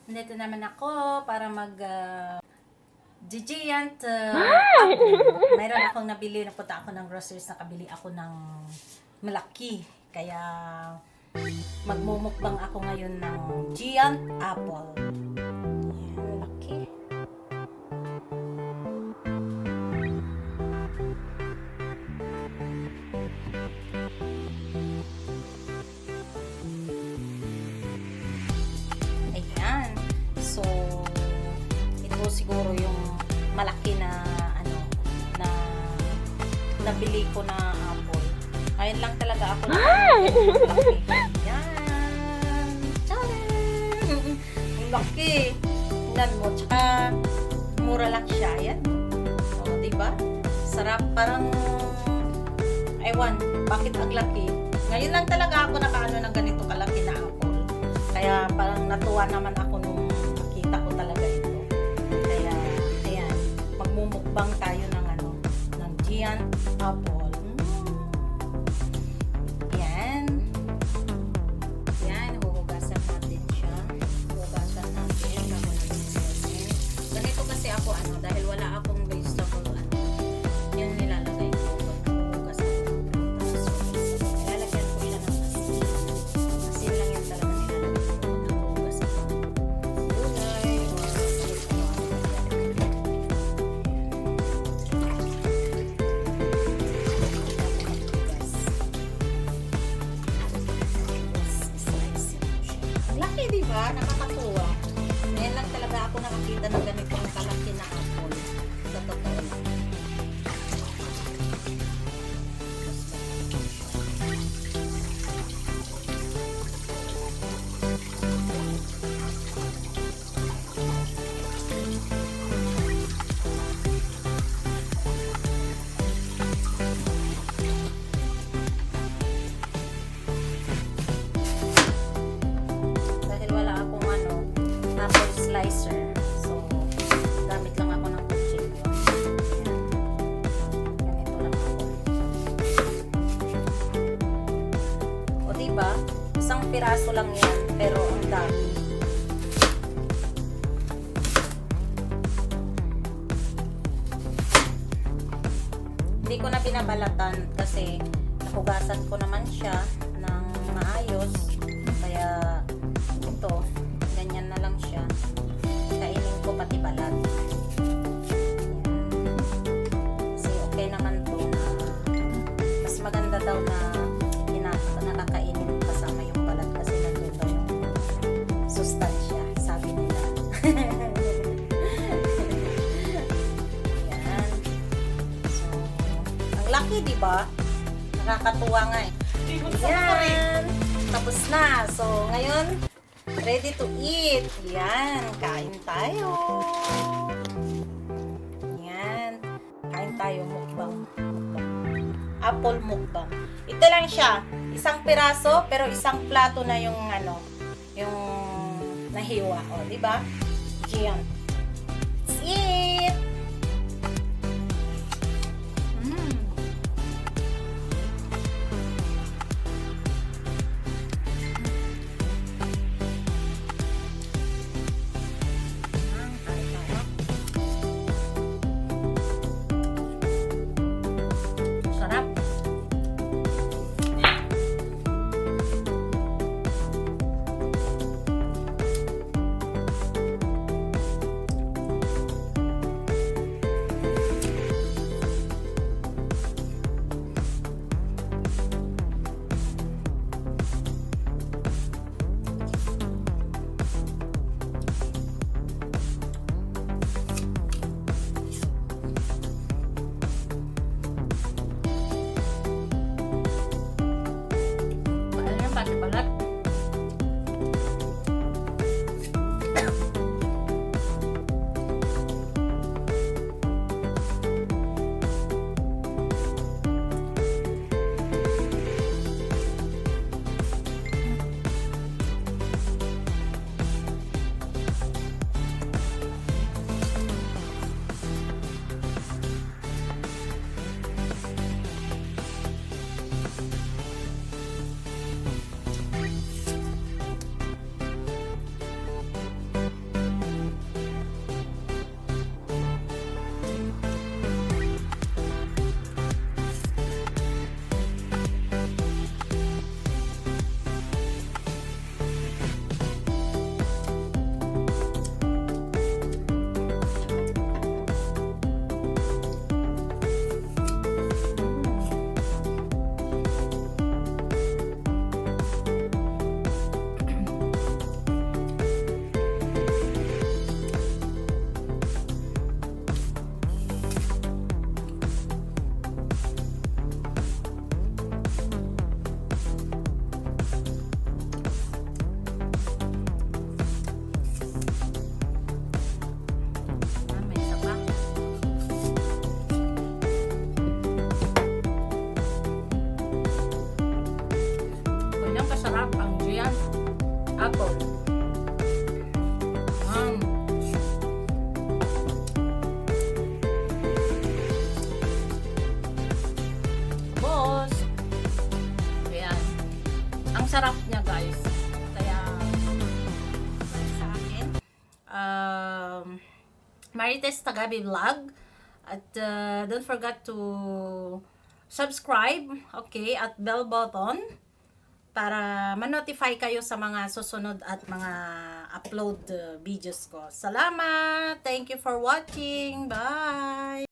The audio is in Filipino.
Nandito naman ako para mag giant apple. Mayroon akong nabili, napunta ako ng groceries, nakabili ako ng malaki. Kaya magmumukbang ako ngayon ng giant apple. Yan, laki. Ayan. So, ito siguro yung malaki na na nabili ko na apple. Ayun lang talaga ako na yan. Tcharam! Ang laki. Tingnan mo. Tsaka, mura lang siya. Yan. O, diba? Sarap. Parang, ewan, bakit ang laki? Ngayon lang talaga ako nakaano ng ganito kalaki na apple. Kaya, parang natuwa naman ako nung nakita ko talaga ito. Kaya, ayan. Magmumukbang tayo ng ng giant apple. Dahil wala akong vegetable, yun nilalagay ko pag nabubugas ako ng prutas. So, nilalagyan ko yan ng asin. Asin lang yan talaga nilalagay ko pag nabubugas ako ng gulay or ang laki, diba? Nakakatuwa. Ngayon lang talaga ako nakakita ng ganitong kalaki na apple. Sa totoo lang. Dahil wala akong apple slicer. So, gamit lang ako ng kutsilyo. Ganito lang ako. O diba? Isang piraso lang yan, pero ang dami. Hindi ko na pinabalatan kasi nahugasan ko naman siya ng maayos. Kaya ito, ganyan na lang siya. Kainin ko pati balat. Kasi okay naman to na mas maganda daw na nakakainin kasama yung balat kasi nandito yung sustansya, sabi nila. Yan. So, ang laki, diba? Nakakatuwa nga eh. Yan. Tapos na. So, ngayon, ready to eat. Yan. Kain tayo. Yan. Kain tayo. Mukbang. Apple mukbang. Ito lang siya. Isang piraso, pero isang plato na yung yung nahiwa. O, diba? Yan. Let's eat! sarap niya guys. Kaya sa akin, Marites Tagabi Vlog. At don't forget to subscribe, okay, at bell button para ma-notify kayo sa mga susunod at mga upload videos ko. Salamat! Thank you for watching! Bye!